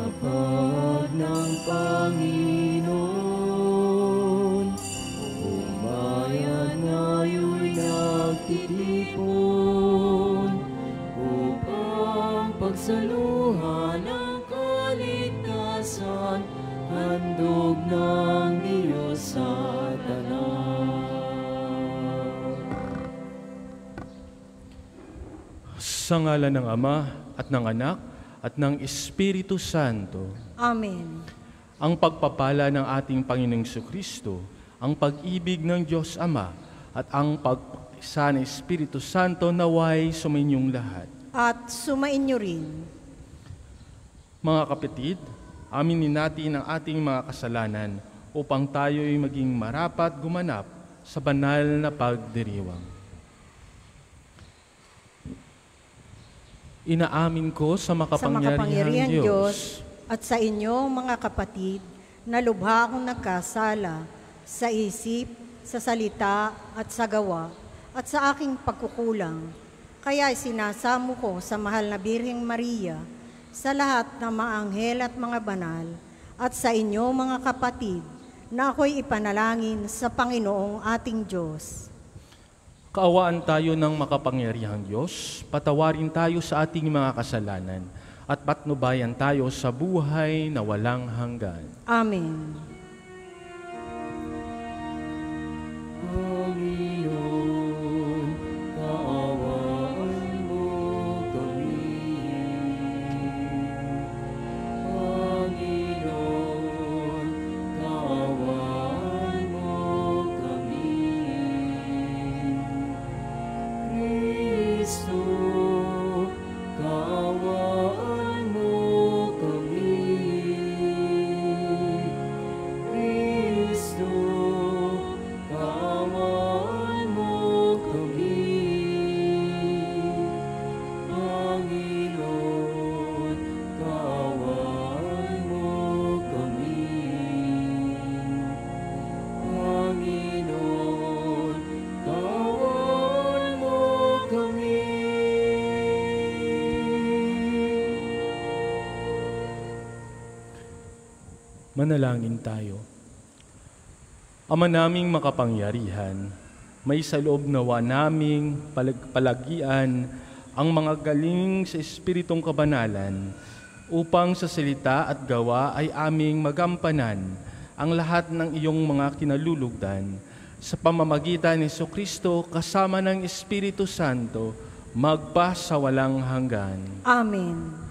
Pag ng Panginoon, buong bayan ngayon'y nagtitipon upang pagsaluhan ang kaligtasan, handog ng Diyos sa tanan. Sa ngalan ng Ama at ng Anak at ng Espiritu Santo. Amen. Ang pagpapala ng ating Panginoong Jesucristo, ang pag-ibig ng Diyos Ama, at ang pag-isa ng Espiritu Santo naway sumainyong lahat. At sumainyo rin. Mga kapatid, aminin natin ang ating mga kasalanan upang tayo'y maging marapat gumanap sa banal na pagdiriwang. Inaamin ko sa makapangyarihang Diyos at sa inyo, mga kapatid, na lubha akong nagkasala sa isip, sa salita at sa gawa at sa aking pagkukulang. Kaya sinasamo ko sa mahal na Birheng Maria, sa lahat ng mga anghel at mga banal, at sa inyo, mga kapatid, na ako'y ipanalangin sa Panginoong ating Diyos. Kaawaan tayo ng makapangyarihang Diyos, patawarin tayo sa ating mga kasalanan, at patnubayan tayo sa buhay na walang hanggan. Amen. Panginoon, kaawaan mo kami. Panginoon, kaawaan mo kami. Kristo, kaawaan mo kami. Kristo, kaawaan mo kami. Panginoon, kaawaan mo kami. Panginoon, kaawaan mo kami. Manalangin tayo. Ama naming makapangyarihan, may sa loob nawa naming palagian ang mga galing sa Espiritong Kabanalan upang sa salita at gawa ay aming magampanan ang lahat ng iyong mga kinalulugdan sa pamamagitan ni Jesucristo kasama ng Espiritu Santo magpa sa walang hanggan. Amen.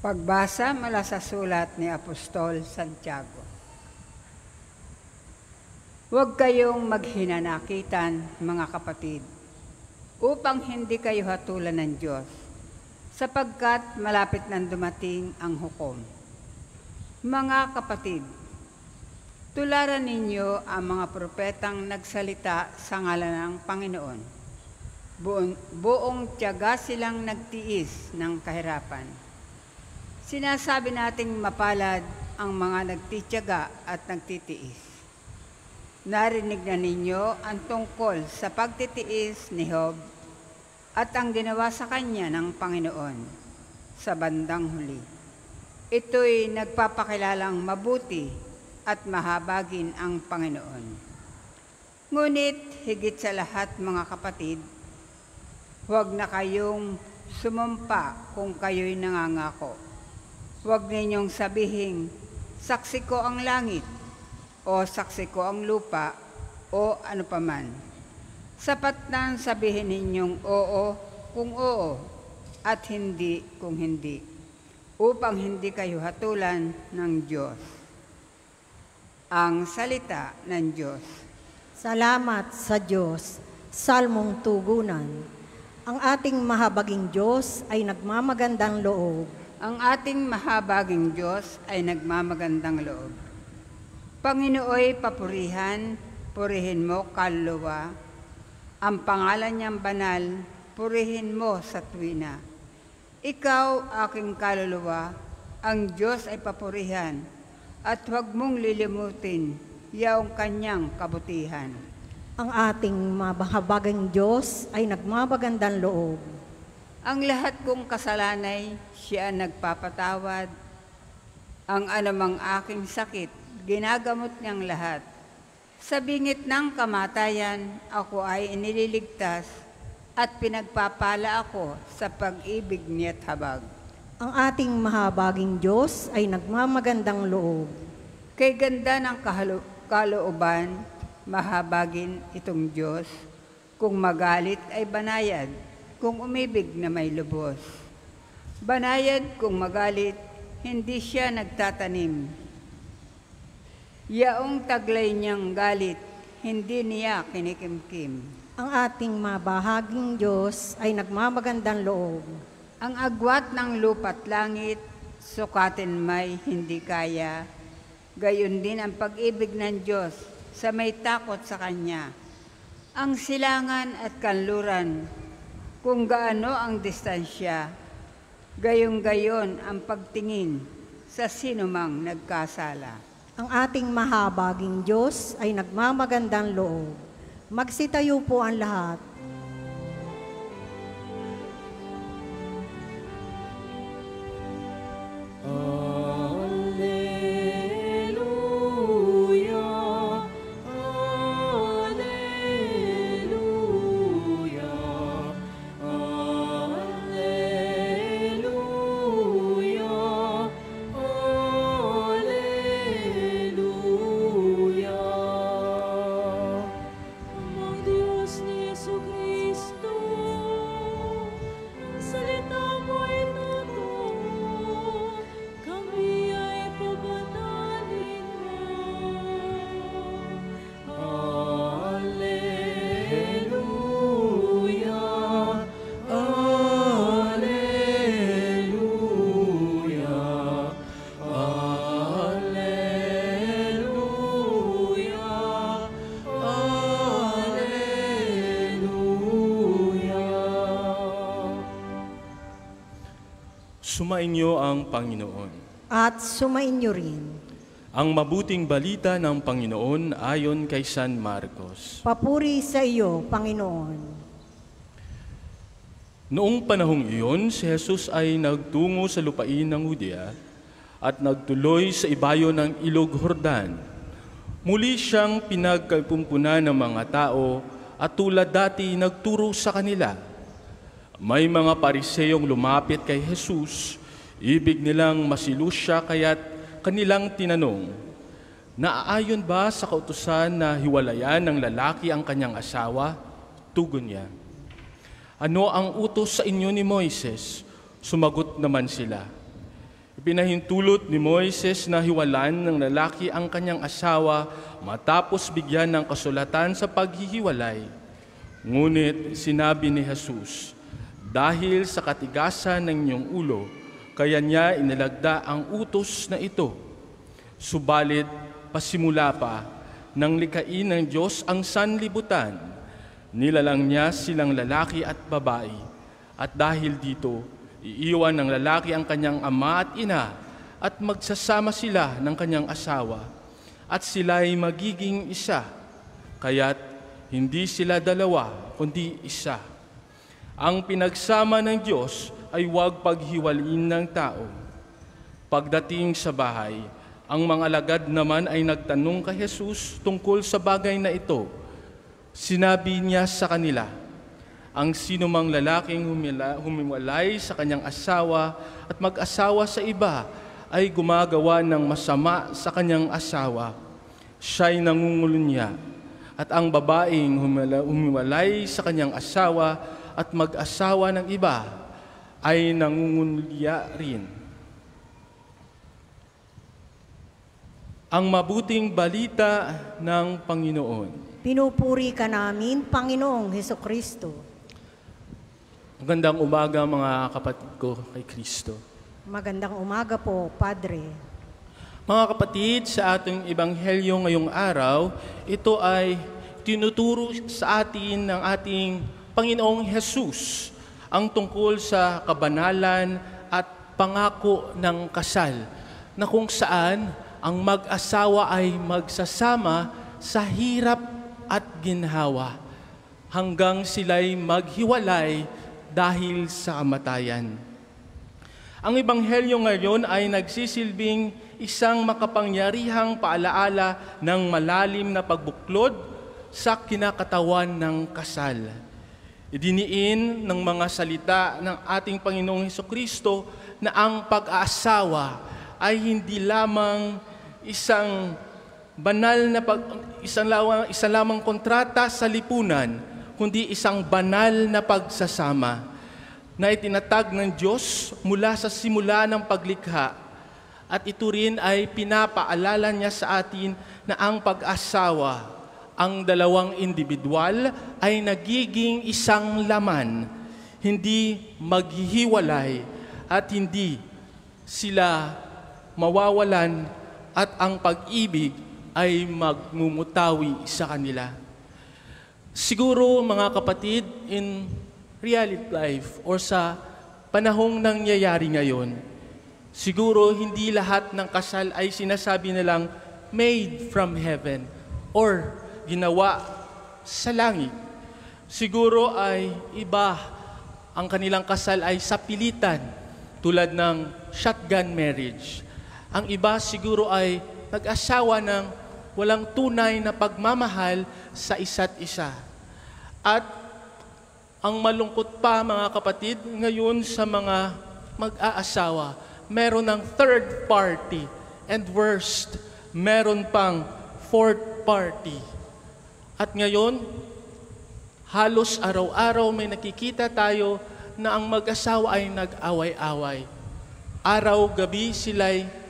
Pagbasa mula sa sulat ni Apostol Santiago. Huwag kayong maghinanakitan, mga kapatid, upang hindi kayo hatulan ng Diyos, sapagkat malapit nang dumating ang hukom. Mga kapatid, tularan ninyo ang mga propetang nagsalita sa ngalan ng Panginoon. Buong tiyaga silang nagtiis ng kahirapan. Sinasabi nating mapalad ang mga nagtitiyaga at nagtitiis. Narinig na ninyo ang tungkol sa pagtitiis ni Job at ang ginawa sa kanya ng Panginoon sa bandang huli. Ito'y nagpapakilalang mabuti at mahabagin ang Panginoon. Ngunit higit sa lahat, mga kapatid, huwag na kayong sumumpa kung kayo'y nangangako. Huwag ninyong sabihin, saksi ko ang langit, o saksi ko ang lupa, o ano paman. Sapat na sabihin ninyong oo kung oo, at hindi kung hindi, upang hindi kayo hatulan ng Diyos. Ang salita ng Diyos. Salamat sa Diyos, salmong tugunan. Ang ating mahabaging Diyos ay nagmamagandang loob. Ang ating mahabaging Diyos ay nagmamagandang loob. Panginooy papurihan, purihin mo kaluluwa. Ang pangalan niyang banal, purihin mo sa tuwina. Ikaw, aking kaluluwa, ang Diyos ay papurihan, at huwag mong lilimutin yaong kanyang kabutihan. Ang ating mabahabagang Diyos ay nagmamagandang loob. Ang lahat kong kasalanay, siya ang nagpapatawad. Ang anumang aking sakit, ginagamot niyang lahat. Sa bingit ng kamatayan, ako ay inililigtas at pinagpapala ako sa pag-ibig niya't habag. Ang ating mahabaging Diyos ay nagmamagandang loob. Kay ganda ng kalooban, mahabagin itong Diyos. Kung magalit ay banayad, kung umibig na may lubos. Banayad kung magalit, hindi siya nagtatanim. Yaong taglay niyang galit, hindi niya kinikimkim. Ang ating mabahaging Diyos ay nagmamagandang loob. Ang agwat ng lupa't langit, sukatin may hindi kaya. Gayon din ang pag-ibig ng Diyos sa may takot sa Kanya. Ang silangan at kanluran, kung gaano ang distansya, gayon-gayon ang pagtingin sa sinumang nagkasala. Ang ating mahabaging Diyos ay nagmamagandang loob. Magsitayo po ang lahat. Alleluia, alleluia, alleluia, alleluia. Amang Diyos ni Jesucristo, ang salita mo'y totoo, kami ay pabanalin mo. Alleluia, alleluia, alleluia. Sumainyo ang Panginoon. At sumainyo rin. Ang mabuting balita ng Panginoon ayon kay San Marcos. Papuri sa iyo, Panginoon. Noong panahong iyon, si Jesus ay nagtungo sa lupain ng Judea at nagtuloy sa ibayo ng Ilog Jordan. Muli siyang pinagkalpumpunan ng mga tao at tulad dati nagturo sa kanila. May mga Pariseyong lumapit kay Jesus, ibig nilang masilus siya kaya't kanilang tinanong, naaayon ba sa kautusan na hiwalayan ng lalaki ang kanyang asawa? Tugon niya, ano ang utos sa inyo ni Moises? Sumagot naman sila, ipinahintulot ni Moises na hiwalaan ng lalaki ang kanyang asawa matapos bigyan ng kasulatan sa paghihiwalay. Ngunit sinabi ni Jesus, dahil sa katigasan ng inyong ulo, kaya niya inilagda ang utos na ito. Subalit, pasimula pa, nang likhain ng Diyos ang sanlibutan, nilalang niya silang lalaki at babae. At dahil dito, iiwan ng lalaki ang kanyang ama at ina, at magsasama sila ng kanyang asawa, at sila'y magiging isa. Kaya't hindi sila dalawa, kundi isa. Ang pinagsama ng Diyos ay huwag paghiwalin ng tao. Pagdating sa bahay, ang mga alagad naman ay nagtanong kay Jesus tungkol sa bagay na ito. Sinabi niya sa kanila, ang sinumang lalaking humiwalay sa kanyang asawa at mag-asawa sa iba ay gumagawa ng masama sa kanyang asawa. Siya'y nangungulunya. At ang babaeng humiwalay sa kanyang asawa at mag-asawa ng iba ay nangungulya rin. Ang mabuting balita ng Panginoon. Pinupuri ka namin, Panginoong Hesukristo. Magandang umaga mga kapatid ko kay Kristo. Magandang umaga po, Padre. Mga kapatid, sa ating ebanghelyo ngayong araw, ito ay tinuturo sa atin ng ating Panginoong Jesus ang tungkol sa kabanalan at pangako ng kasal, na kung saan ang mag-asawa ay magsasama sa hirap at ginhawa hanggang sila'y maghiwalay dahil sa kamatayan. Ang Ebanghelyo ngayon ay nagsisilbing isang makapangyarihang paalaala ng malalim na pagbuklod sa kinakatawan ng kasal. Idiniin ng mga salita ng ating Panginoong Hesukristo na ang pag-aasawa ay hindi lamang isang banal na isa lamang kontrata sa lipunan, kundi isang banal na pagsasama na itinatag ng Diyos mula sa simula ng paglikha. At ito rin ay pinapaalala niya sa atin na ang pag-asawa, ang dalawang individual ay nagiging isang laman, hindi maghihiwalay at hindi sila mawawalan at ang pag-ibig ay magmumutawi sa kanila. Siguro mga kapatid, in reality life or sa panahong nangyayari ngayon, siguro hindi lahat ng kasal ay sinasabi nilang made from heaven or ginawa sa langit. Siguro ay iba ang kanilang kasal ay sa pilitan, tulad ng shotgun marriage. Ang iba siguro ay nag-asawa ng walang tunay na pagmamahal sa isa't isa. At ang malungkot pa mga kapatid, ngayon sa mga mag-aasawa, meron ng third party and worst, meron pang fourth party. At ngayon, halos araw-araw may nakikita tayo na ang mag-asawa ay nag-away-away. Araw-gabi sila'y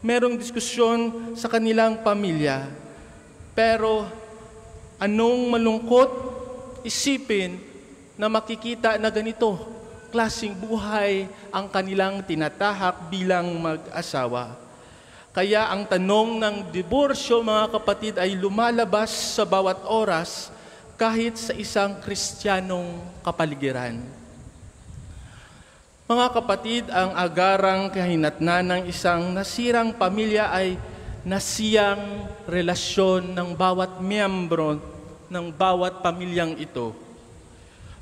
merong diskusyon sa kanilang pamilya. Pero anong malungkot isipin na makikita na ganito klaseng buhay ang kanilang tinatahak bilang mag-asawa. Kaya ang tanong ng diborsyo, mga kapatid, ay lumalabas sa bawat oras kahit sa isang Kristiyanong kapaligiran. Mga kapatid, ang agarang kahinatnan ng isang nasirang pamilya ay nasiyang relasyon ng bawat miyembro ng bawat pamilyang ito.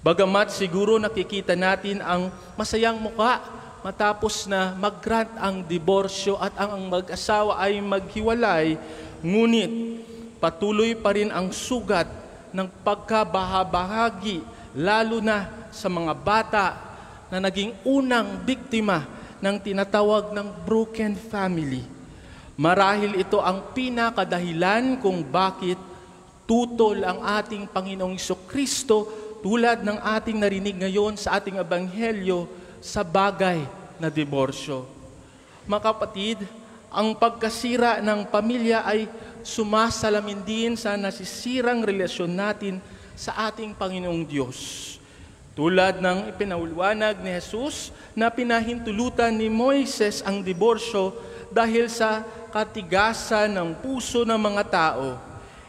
Bagamat siguro nakikita natin ang masayang muka matapos na mag-grant ang diborsyo at ang mag-asawa ay maghiwalay, ngunit patuloy pa rin ang sugat ng pagkabahabahagi, lalo na sa mga bata na naging unang biktima ng tinatawag ng broken family. Marahil ito ang pinakadahilan kung bakit tutol ang ating Panginoong Hesukristo tulad ng ating narinig ngayon sa ating ebanghelyo sa bagay na diborsyo. Mga kapatid, ang pagkasira ng pamilya ay sumasalamin din sa nasisirang relasyon natin sa ating Panginoong Diyos. Tulad ng ipinauliwanag ni Jesus na pinahintulutan ni Moises ang diborsyo dahil sa katigasan ng puso ng mga tao.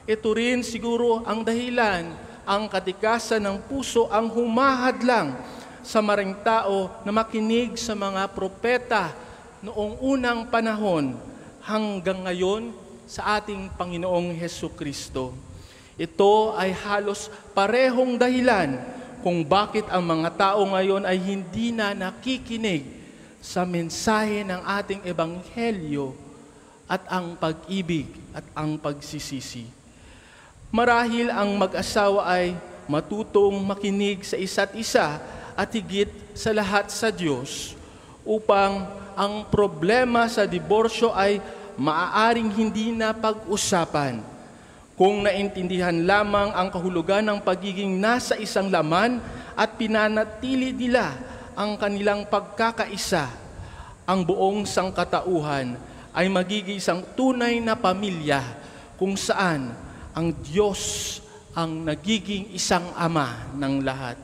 Ito rin siguro ang dahilan, ang katigasan ng puso ang humahadlang sa maring tao na makinig sa mga propeta noong unang panahon hanggang ngayon sa ating Panginoong Hesukristo. Ito ay halos parehong dahilan kung bakit ang mga tao ngayon ay hindi na nakikinig sa mensahe ng ating ebanghelyo at ang pag-ibig at ang pagsisisi. Marahil ang mag-asawa ay matutong makinig sa isa't isa at higit sa lahat sa Diyos upang ang problema sa diborsyo ay maaaring hindi na pag-usapan. Kung naintindihan lamang ang kahulugan ng pagiging nasa isang laman at pinanatili nila ang kanilang pagkakaisa, ang buong sangkatauhan ay magiging isang tunay na pamilya kung saan ang Diyos ang nagiging isang ama ng lahat.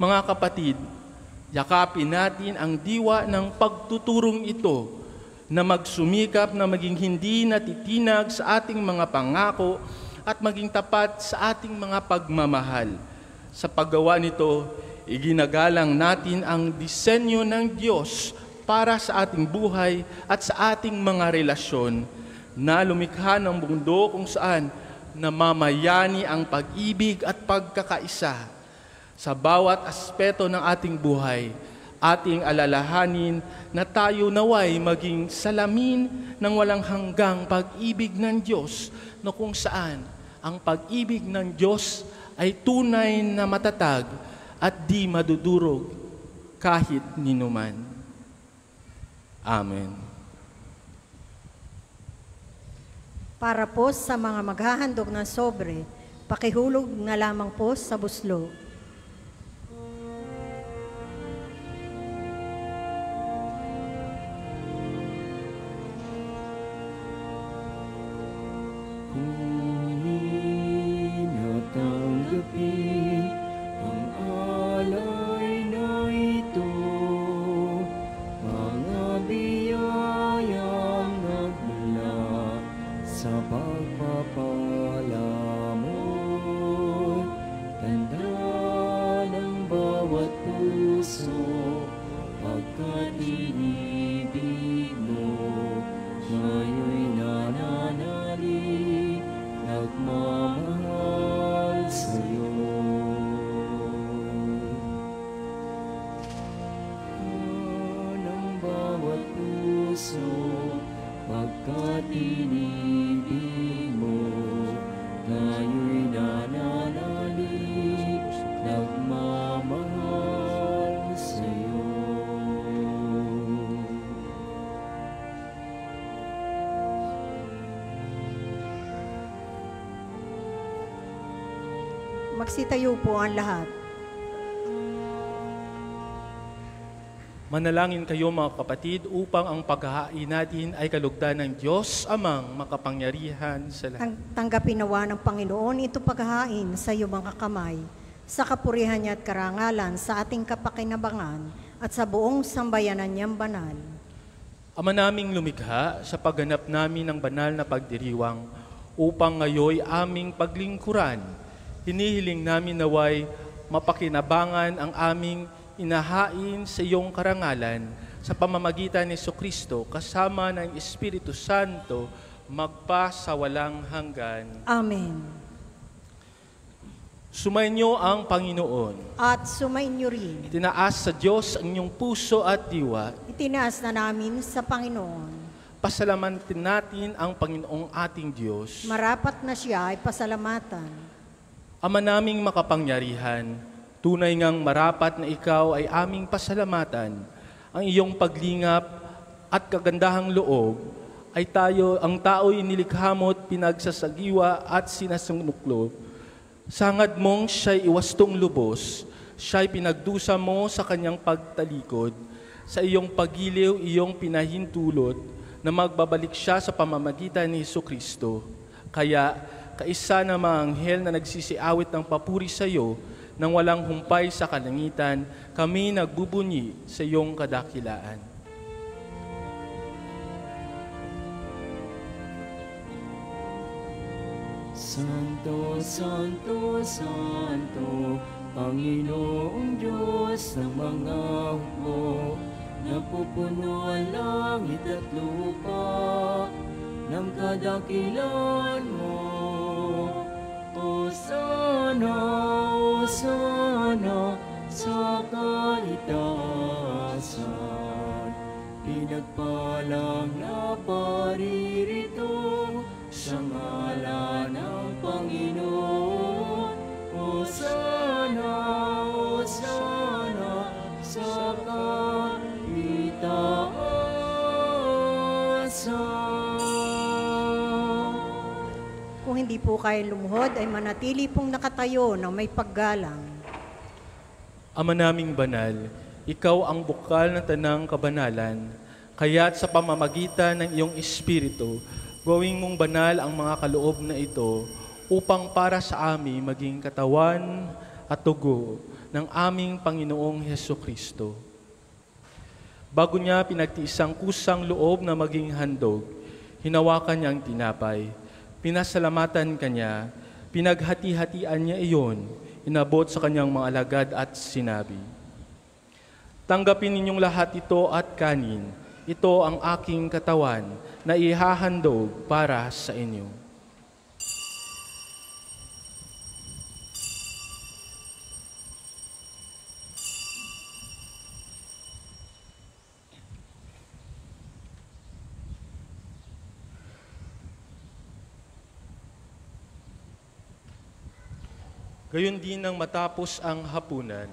Mga kapatid, yakapin natin ang diwa ng pagtuturong ito na magsumikap na maging hindi natitinag sa ating mga pangako at maging tapat sa ating mga pagmamahal. Sa paggawa nito, iginagalang natin ang disenyo ng Diyos para sa ating buhay at sa ating mga relasyon na lumikha ng mundo kung saan namamayani ang pag-ibig at pagkakaisa. Sa bawat aspeto ng ating buhay, ating alalahanin na tayo naway maging salamin ng walang hanggang pag-ibig ng Diyos na kung saan ang pag-ibig ng Diyos ay tunay na matatag at di madudurog kahit ninuman. Amen. Para po sa mga maghahandog ng sobre, pakihulog na lamang po sa buslo. Natanggapin ang alay na ito, mga biyayang nagmula sa pagpapala mo. Tanda ng bawat puso, pagkat inibig mo, ngayon'y nananalig, nagmamahal sa'yo. Ng bawat puso, pagkat inibig mo, ngayon'y nananalig, nagmamahal sa'yo. Magsitayo po ang lahat. Manalangin kayo mga kapatid upang ang paghahain natin ay kalugdan ng Diyos amang makapangyarihan sa lahat. Tanggapin nawa ng Panginoon ito paghahain sa iyong mga kamay, sa kapurihan niya at karangalan sa ating kapakinabangan at sa buong sambayanan niyang banal. Ama naming lumikha, sa pagganap namin ng banal na pagdiriwang upang ngayoy aming paglingkuran, hinihiling namin naway mapakinabangan ang aming inahain sa iyong karangalan sa pamamagitan ni Jesucristo kasama ng Espiritu Santo magpa sa walang hanggan. Amen. Sumainyo ang Panginoon. At sumainyo rin. Itinaas sa Diyos ang inyong puso at diwa. Itinaas na namin sa Panginoon. Pasalamatan natin ang Panginoong ating Diyos. Marapat na siya ay pasalamatan. Ama naming makapangyarihan, tunay ngang marapat na ikaw ay aming pasalamatan. Ang iyong paglingap at kagandahang loob ay ang tao'y nilikha mo't pinagsasagiwa at sinasunguklo. Sangad mong siya'y iwastong lubos, siya'y pinagdusa mo sa kanyang pagtalikod. Sa iyong pagiliw, iyong pinahintulot na magbabalik siya sa pamamagitan ni Jesucristo. Kaya, kaisa na mga anghel na nagsisiawit ng papuri sa iyo, nang walang humpay sa kalangitan, kami nagbubunyi sa iyong kadakilaan. Santo, Santo, Santo, Panginoong Diyos ng mga hukbo, napupuno ang langit at lupa ng kadakilan mo. Hosana, Hosana sa kaitaasan, pinagpalang na paririto sa ngalan ng Panginoon. Hosana, Hosana sa kaitaasan. Kung hindi po kayo lumuhod, ay manatili pong nakatayo ng may paggalang. Ama naming banal, ikaw ang bukal ng tanang kabanalan, kaya't sa pamamagitan ng iyong Espiritu, gawing mong banal ang mga kaloob na ito upang para sa amin maging katawan at tugo ng aming Panginoong Hesukristo. Bago niya pinagtiisang kusang loob na maging handog, hinawakan niya ang tinapay, pinasalamatan kanya, pinaghati-hatian niya iyon, inabot sa kanyang mga alagad at sinabi, Tanggapin ninyong lahat ito at kanin. Ito ang aking katawan na ihahandog para sa inyo. Gayon din nang matapos ang hapunan,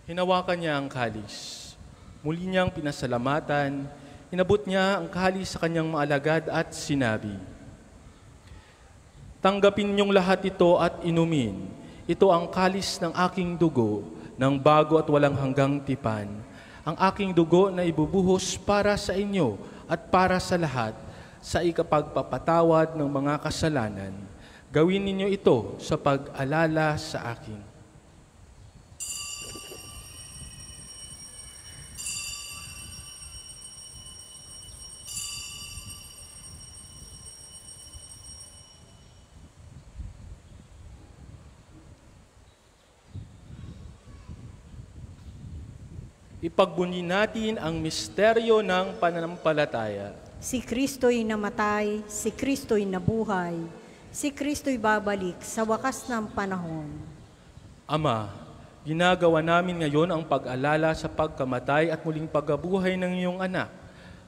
hinawakan niya ang kalis. Muli niyang pinasalamatan, inabot niya ang kalis sa kanyang mga alagad at sinabi, "Tanggapin niyong lahat ito at inumin. Ito ang kalis ng aking dugo, ng bago at walang hanggang tipan. Ang aking dugo na ibubuhos para sa inyo at para sa lahat, sa ikapagpapatawad ng mga kasalanan. Gawin ninyo ito sa pag-alala sa akin." Ipagbunyi natin ang misteryo ng pananampalataya. Si Kristo'y namatay, si Kristo'y nabuhay, si Kristo'y babalik sa wakas ng panahon. Ama, ginagawa namin ngayon ang pag-alala sa pagkamatay at muling pagkabuhay ng iyong anak.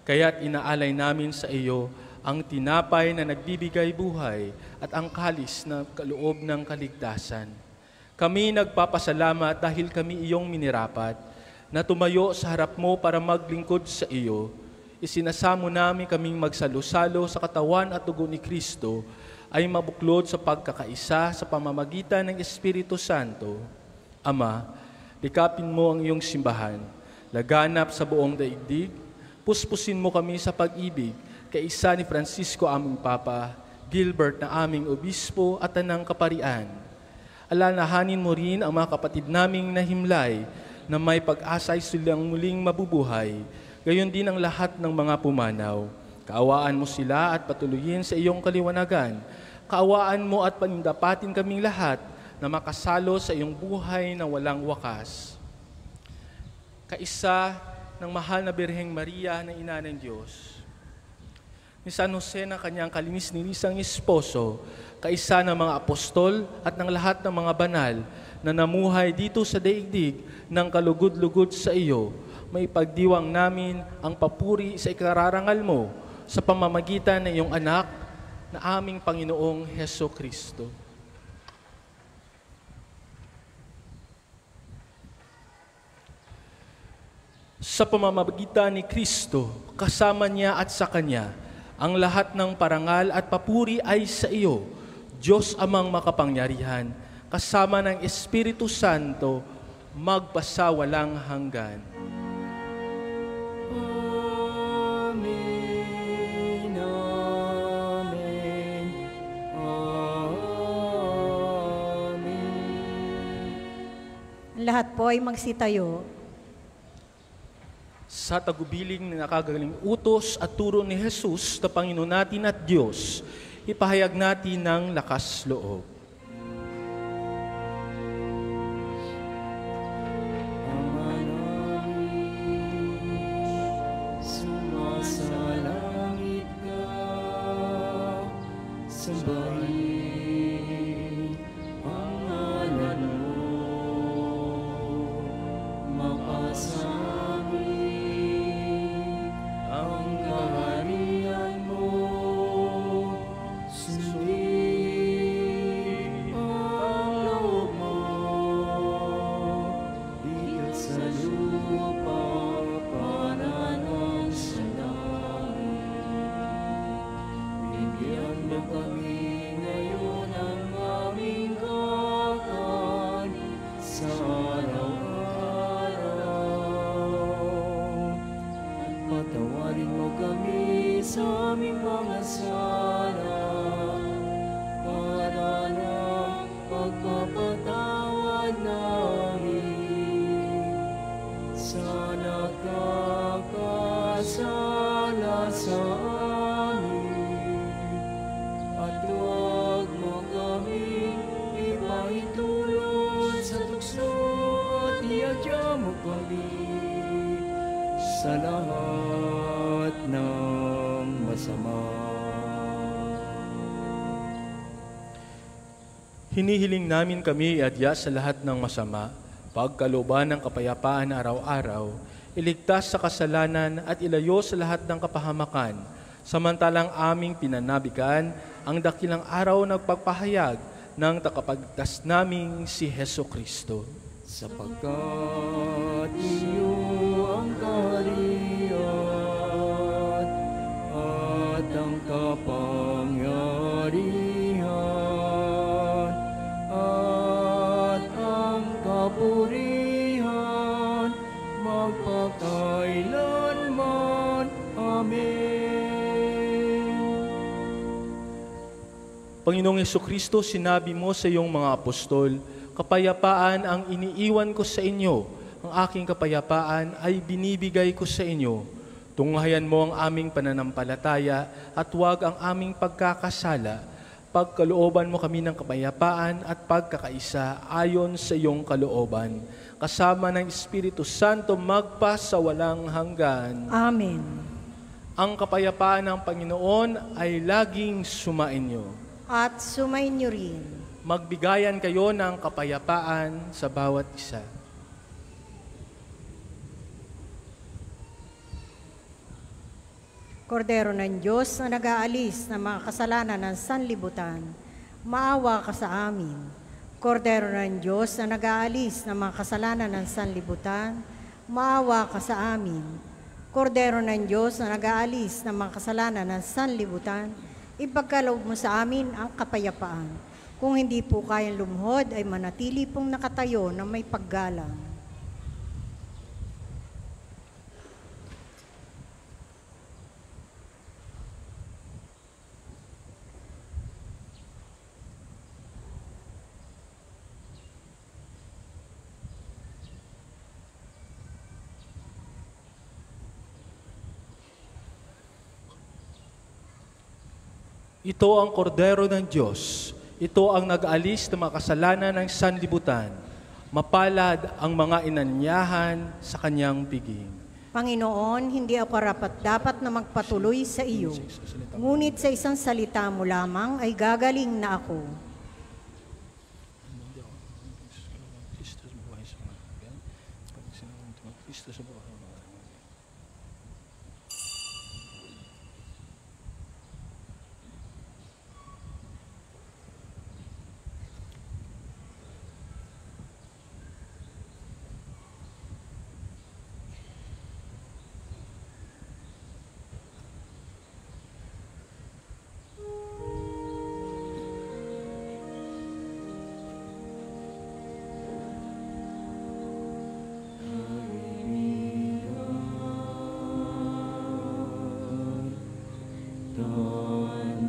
Kaya't inaalay namin sa iyo ang tinapay na nagbibigay buhay at ang kalis na kaloob ng kaligtasan. Kami nagpapasalamat dahil kami iyong minirapat na tumayo sa harap mo para maglingkod sa iyo. Isinasamo namin kaming magsalo-salo sa katawan at dugo ni Kristo ay mabuklod sa pagkakaisa sa pamamagitan ng Espiritu Santo. Ama, likapin mo ang iyong simbahan, laganap sa buong daigdig, puspusin mo kami sa pag-ibig, kaisa ni Francisco aming Papa, Gilbert na aming Obispo at Tanang Kaparian. Alalahanin mo rin ang mga kapatid naming nahimlay na may pag-asay silang muling mabubuhay, gayon din ang lahat ng mga pumanaw. Kaawaan mo sila at patuloyin sa iyong kaliwanagan. Kaawaan mo at panindapatin kaming lahat na makasalo sa iyong buhay na walang wakas. Kaisa ng mahal na Birheng Maria na Ina ng Diyos, ni San Jose na kanyang kalinis-nilisang esposo, kaisa ng mga apostol at ng lahat ng mga banal na namuhay dito sa daigdig ng kalugod-lugod sa iyo, may pagdiwang namin ang papuri sa ikararangal mo sa pamamagitan ng iyong anak na aming Panginoong Heso Kristo. Sa pamamagitan ni Kristo, kasama niya at sa Kanya, ang lahat ng parangal at papuri ay sa iyo, Diyos Amang makapangyarihan, kasama ng Espiritu Santo, magpasawalang hanggan. Amen, amen, amen. Lahat po ay magsitayo. Sa tagubiling na nakagaling utos at turo ni Jesus na Panginoon natin at Diyos, ipahayag natin ng lakas loob. Ama namin, sumasalangit ka, sambahin ang ngalan mo, mapasamin ang kaharian mo, sundin ang loob mo, dito sa lupa para ng sa langit. Bigyan mo kami ngayon ang aming kakanin sa araw-araw. At patawarin mo kami sa aming mga sala, para ng pagpapatawad namin sa nakakasala sa amin. At huwag mo kami ipahintulot sa tukso, at iadya mo kami lahat ng masama. Hinihiling namin kami iadya sa lahat ng masama, pagkalooban ng kapayapaan araw-araw, iligtas sa kasalanan at ilayo sa lahat ng kapahamakan, samantalang aming pinanabikan ang dakilang araw ng pagpahayag ng takapagligtas naming si Heso Kristo. Sapagkat iyo ang kaharian at ang kapangyarihan at ang kapurihan magpakailanman. Amen. Panginoong Hesukristo, sinabi mo sa iyong mga apostol, kapayapaan ang iniiwan ko sa inyo, ang aking kapayapaan ay binibigay ko sa inyo. Tunghayan mo ang aming pananampalataya at huwag ang aming pagkakasala. Pagkalooban mo kami ng kapayapaan at pagkakaisa ayon sa iyong kalooban. Kasama ng Espiritu Santo magpa sa walang hanggan. Amen. Ang kapayapaan ng Panginoon ay laging sumainyo. At sumainyo rin. Magbigayan kayo ng kapayapaan sa bawat isa. Kordero ng Diyos na nag-aalis ng mga kasalanan ng sanlibutan, maawa ka sa amin. Kordero ng Diyos na nag-aalis ng mga kasalanan ng sanlibutan, maawa ka sa amin. Kordero ng Diyos na nag-aalis ng mga kasalanan ng sanlibutan, ipagkaloob mo sa amin ang kapayapaan. Kung hindi po kayang lumuhod, ay manatili pong nakatayo na may paggalang. Ito ang kordero ng Diyos. Ito ang nag-aalis ng mga kasalanan ng sanlibutan. Mapalad ang mga inanyahan sa kanyang piging. Panginoon, hindi ako dapat na magpatuloy sa iyo. Ngunit sa isang salita mo lamang ay gagaling na ako.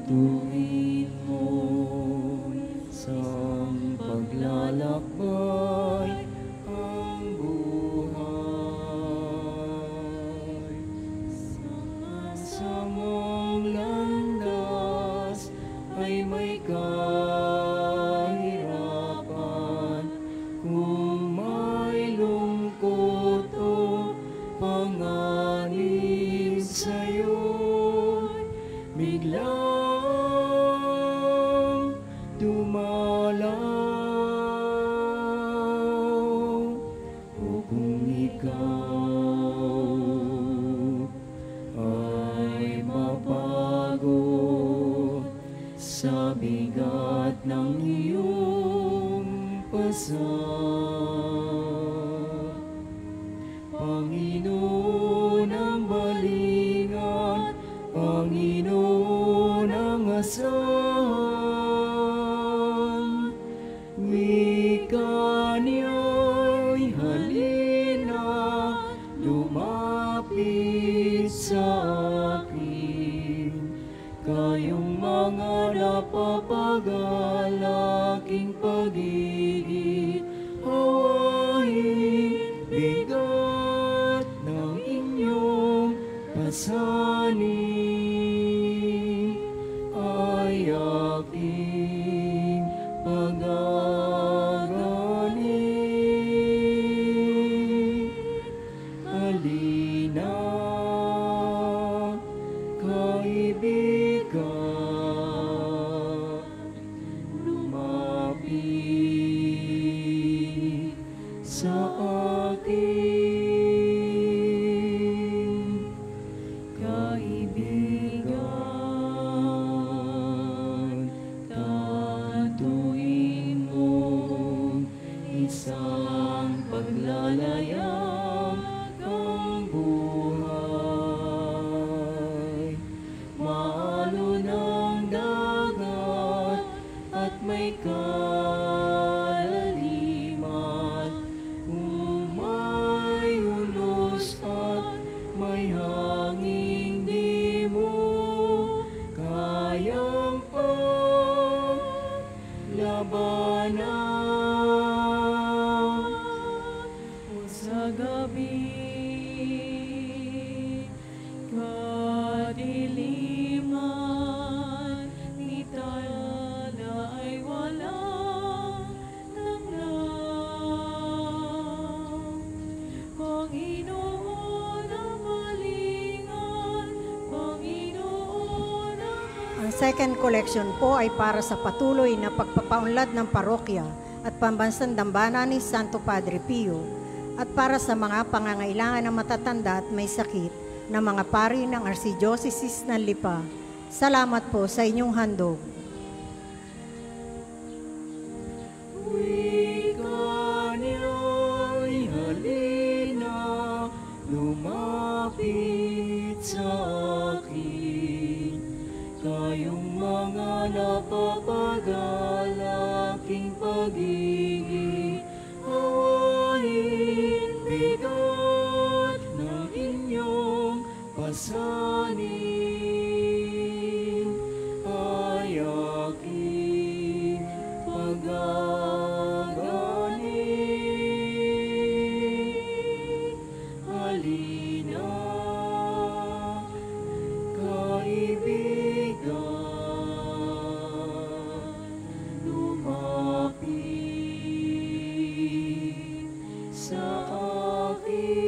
Tantuin mo sa paglalakbay ang buhay. Sa mong landas ay may kahirapan, kung may lungkot o panganib sa'yo, biglang dumalaw. O kung ikaw ay mapagod sa bigat ng iyong pasang, Panginoon ang balingan, Panginoon ang asahan. Wika niya'y halina, lumapit sa akin. Kayong mga napapagalaking pag-ibig, hawain bigat ng inyong pasanin, ay aking pag-aagaling. Halina tanging di mo kayang paglabanan. O sa gabi, kadiliman, ni tala ay walang tanglaw. Panginoon ang malingan, Panginoon ang Ang second collection po ay para sa patuloy na pagpapaunlad ng parokya at pambansang dambana ni Santo Padre Pio at para sa mga pangangailangan ng matatanda at may sakit na mga pari ng Archdiocese ng Lipa. Salamat po sa inyong handog. Wika niya'y halina, lumapit sa akin. Kayong mga napapagalaking pag-ibig, hawain bigat ng inyong pasanin. Ay aking pagagaling. Halina, kaibigan, lumapit sa akin.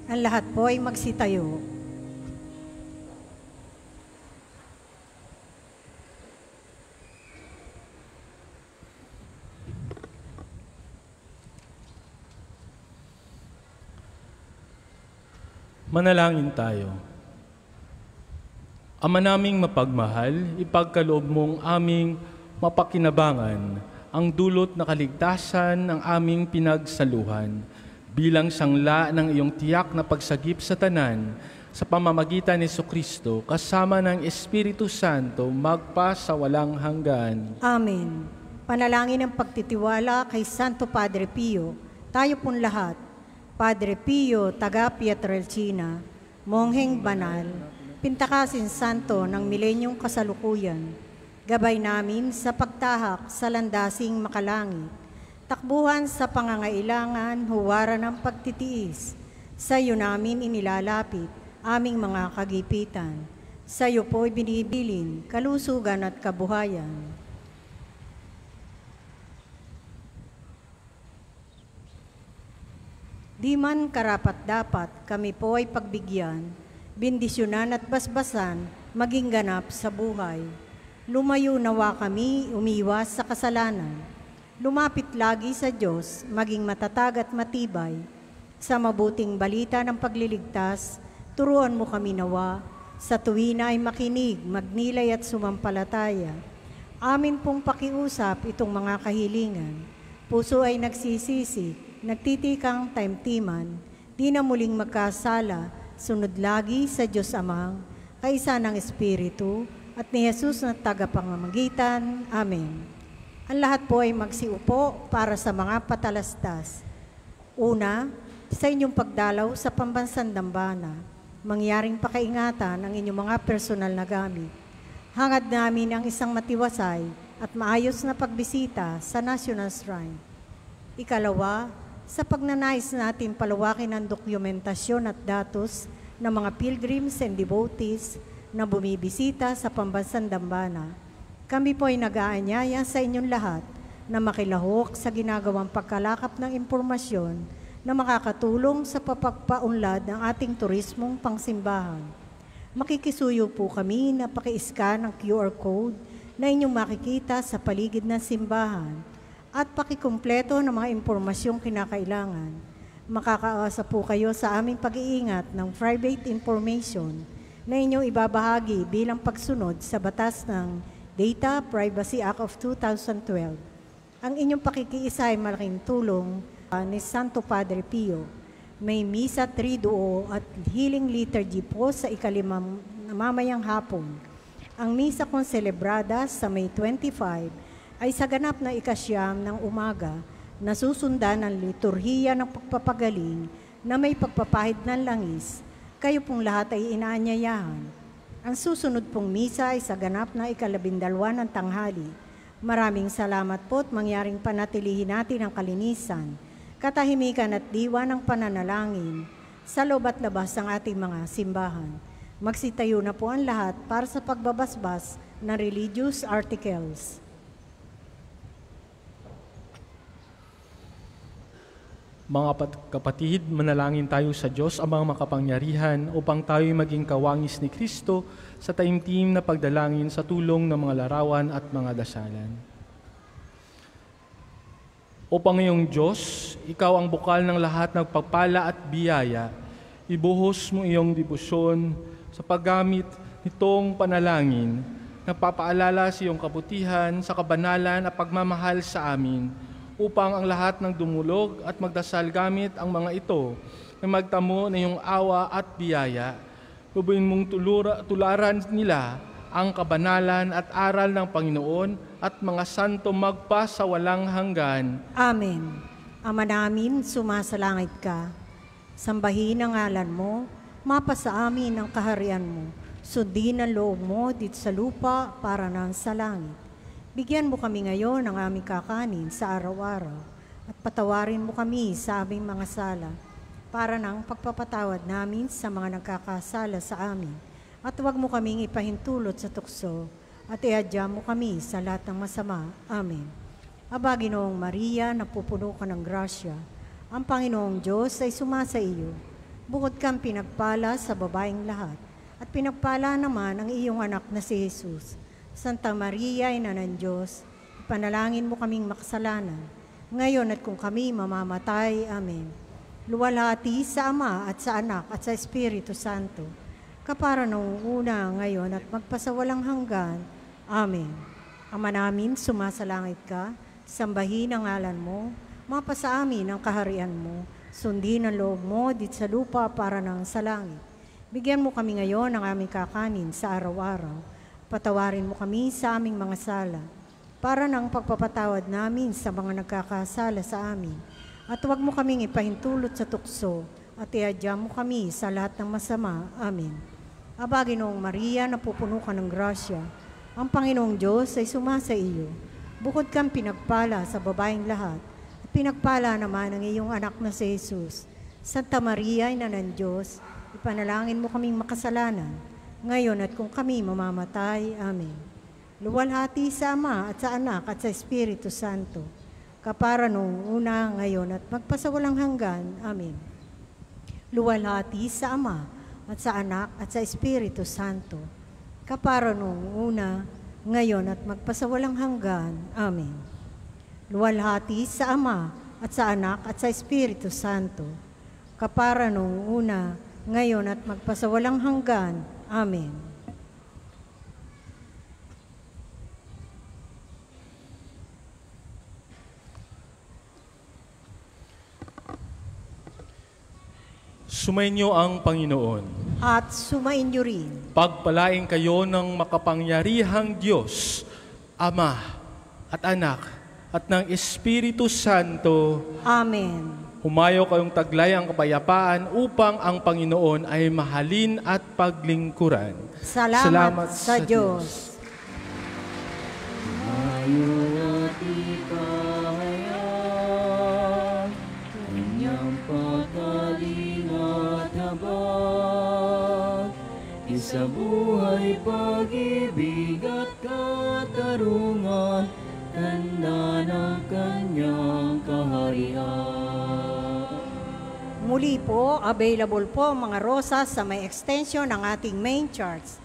Ang lahat po ay magsitayo. Manalangin tayo. Ama naming mapagmahal, ipagkaloob mong aming mapakinabangan ang dulot na kaligtasan ng aming pinagsaluhan bilang sangla ng iyong tiyak na pagsagip sa tanan sa pamamagitan ni Jesucristo kasama ng Espiritu Santo magpa sa walang hanggan. Amen. Panalangin ng pagtitiwala kay Santo Padre Pio, tayo pong lahat. Padre Pio, taga Pietrelcina, mongheng banal, pintakasin santo ng milenyong kasalukuyan, gabay namin sa pagtahak sa landasing makalangit, takbuhan sa pangangailangan, huwaran ng pagtitiis, sa iyo namin inilalapit aming mga kagipitan, sa iyo po'y binibilin, kalusugan at kabuhayan. Di man karapat-dapat kami po ay pagbigyan, bendisyonan at basbasan, maging ganap sa buhay. Lumayo nawa kami, umiwas sa kasalanan. Lumapit lagi sa Diyos, maging matatag at matibay. Sa mabuting balita ng pagliligtas, turuan mo kami nawa. Sa tuwina ay makinig, magnilay at sumampalataya. Amin pong pakiusap itong mga kahilingan. Puso ay nagsisisi, nagtitikang taimtiman, di na muling magkasala, sunod lagi sa Diyos Amang, kaisa ng Espiritu, at ni Jesus na tagapangamagitan. Amen. Ang lahat po ay magsiupo para sa mga patalastas. Una, sa inyong pagdalaw sa pambansang dambana, mangyaring pakaingatan ang inyong mga personal na gamit. Hangad namin ang isang matiwasay at maayos na pagbisita sa National Shrine. Ikalawa, sa pagnanais natin palawakin ang dokumentasyon at datos ng mga pilgrims and devotees na bumibisita sa pambansang dambana, kami po ay nag-aanyaya sa inyong lahat na makilahok sa ginagawang pagkalakap ng impormasyon na makakatulong sa papagpaunlad ng ating turismong pangsimbahan. Makikisuyo po kami na paki-scan ang QR code na inyong makikita sa paligid ng simbahan at pakikumpleto ng mga impormasyong kinakailangan. Makakaasa po kayo sa aming pag-iingat ng private information na inyong ibabahagi bilang pagsunod sa batas ng Data Privacy Act of 2012. Ang inyong pakikiisa ay malaking tulong ni Santo Padre Pio. May Misa Triduo at Healing Liturgy po sa ikalimang mamayang hapon. Ang misa kong selebrada sa May 25 ay sa ganap na ikasyam ng umaga, nasusundan ng liturhiya ng pagpapagaling na may pagpapahid ng langis. Kayo pong lahat ay inaanyayahan. Ang susunod pong misa ay sa ganap na ikalabindalwa ng tanghali. Maraming salamat po at mangyaring panatilihin natin ang kalinisan, katahimikan at diwa ng pananalangin sa loob at labas ng ating mga simbahan. Magsitayo na po ang lahat para sa pagbabasbas ng religious articles. Mga kapatid, manalangin tayo sa Diyos amang makapangyarihan upang tayo'y maging kawangis ni Kristo sa taimtim na pagdalangin sa tulong ng mga larawan at mga dasalan. O Panginoong Diyos, Ikaw ang bukal ng lahat ng pagpala at biyaya. Ibuhos mo iyong debosyon sa paggamit nitong panalangin na papaalala sa iyong kabutihan, sa kabanalan at pagmamahal sa amin, upang ang lahat ng dumulog at magdasal gamit ang mga ito na magtamo ng iyong awa at biyaya. Lubuin mong tularan nila ang kabanalan at aral ng Panginoon at mga santo magpa sa walang hanggan. Amen. Ama namin, sumasalangit ka. Sambahin ang ngalan mo, mapasa amin ang kaharian mo. Sundin ang loob mo dito sa lupa para nang sa langit. Bigyan mo kami ngayon ng aming kakanin sa araw-araw at patawarin mo kami sa aming mga sala para nang pagpapatawad namin sa mga nagkakasala sa amin. At huwag mo kaming ipahintulot sa tukso at iadya mo kami sa lahat ng masama. Amen. Aba, Ginoong Maria, napupuno ka ng grasya. Ang Panginoong Diyos ay sumasa iyo. Bukod kang pinagpala sa babaeng lahat at pinagpala naman ang iyong anak na si Jesus. Santa Maria, Ina ng Diyos, ipanalangin mo kaming makasalanan, ngayon at kung kami mamamatay. Amen. Luwalhati sa Ama at sa Anak at sa Espiritu Santo, kapara noong una, ngayon at magpasawalang hanggan. Amen. Ama namin, sumasalangit ka, sambahin ang ngalan mo, mapasa amin ang kaharian mo, sundin ang loob mo dito sa lupa para nang sa langit. Bigyan mo kami ngayon ng aming kakanin sa araw-araw. Patawarin mo kami sa aming mga sala, para nang pagpapatawad namin sa mga nagkakasala sa amin. At huwag mo kaming ipahintulot sa tukso, at iadya mo kami sa lahat ng masama. Amen. Aba, Ginoong Maria, napupuno ka ng grasya. Ang Panginoong Diyos ay sumasa iyo. Bukod kang pinagpala sa babaeng lahat, at pinagpala naman ang iyong anak na si Jesus. Santa Maria, Ina ng Diyos, ipanalangin mo kaming makasalanan, ngayon at kung kami mamamatay. Amen. Luwalhati sa Ama at sa Anak at sa Espiritu Santo, kapara noong una, ngayon at magpasawalang hanggan. Amen. Luwalhati sa Ama at sa Anak at sa Espiritu Santo, kapara noong una, ngayon at magpasawalang hanggan. Amen. Luwalhati sa Ama at sa Anak at sa Espiritu Santo, kapara noong una, ngayon at magpasawalang hanggan. Amen. Sumainyo ang Panginoon. At sumainyo rin. Pagpalain kayo ng makapangyarihang Diyos, Ama at Anak at ng Espiritu Santo. Amen. Humayo kayong taglay ang kapayapaan upang ang Panginoon ay mahalin at paglingkuran. Salamat sa Diyos. Ngayon at ikahayan, kanyang pagkaling at habag, isa buhay, pag-ibig at katarungan, tanda ng kanyang kaharian. Muli po, available po mga rosas sa may extension ng ating main charts.